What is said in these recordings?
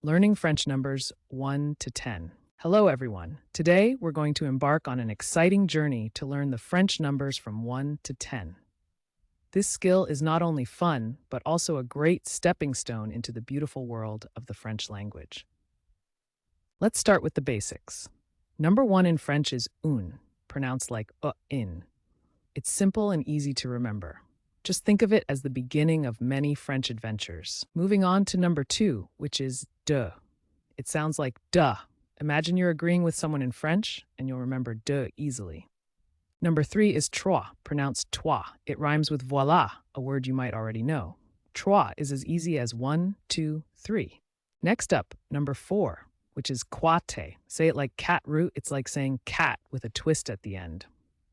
Learning French numbers 1 to 10. Hello, everyone. Today, we're going to embark on an exciting journey to learn the French numbers from 1 to 10. This skill is not only fun, but also a great stepping stone into the beautiful world of the French language. Let's start with the basics. Number 1 in French is un, pronounced like in. It's simple and easy to remember. Just think of it as the beginning of many French adventures. Moving on to number 2, which is de. It sounds like duh. Imagine you're agreeing with someone in French, and you'll remember de easily. Number 3 is trois, pronounced toi. It rhymes with voilà, a word you might already know. Trois is as easy as 1, 2, 3. Next up, number 4, which is quate. Say it like cat root, it's like saying cat with a twist at the end.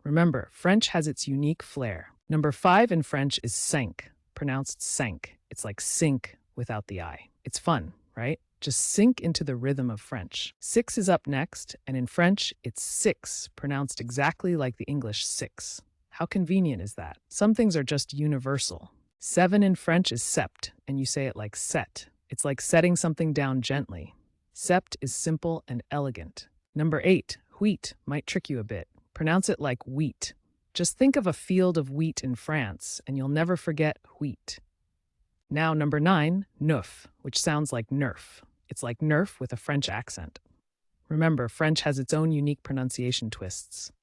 Remember, French has its unique flair. Number 5 in French is cinq, pronounced cinq. It's like sink without the I. It's fun, right? Just sink into the rhythm of French. 6 is up next, and in French, it's six, pronounced exactly like the English six. How convenient is that? Some things are just universal. 7 in French is sept, and you say it like set. It's like setting something down gently. Sept is simple and elegant. Number 8, wheat, might trick you a bit. Pronounce it like wheat. Just think of a field of wheat in France, and you'll never forget wheat. Now, number 9, neuf, which sounds like nerf. It's like nerf with a French accent. Remember, French has its own unique pronunciation twists.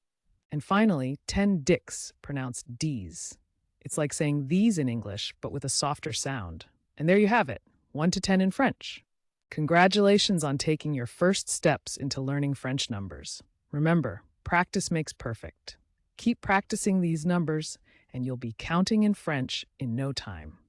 And finally, 10 dix, pronounced d's. It's like saying these in English, but with a softer sound. And there you have it, 1 to 10 in French. Congratulations on taking your first steps into learning French numbers. Remember, practice makes perfect. Keep practicing these numbers, and you'll be counting in French in no time.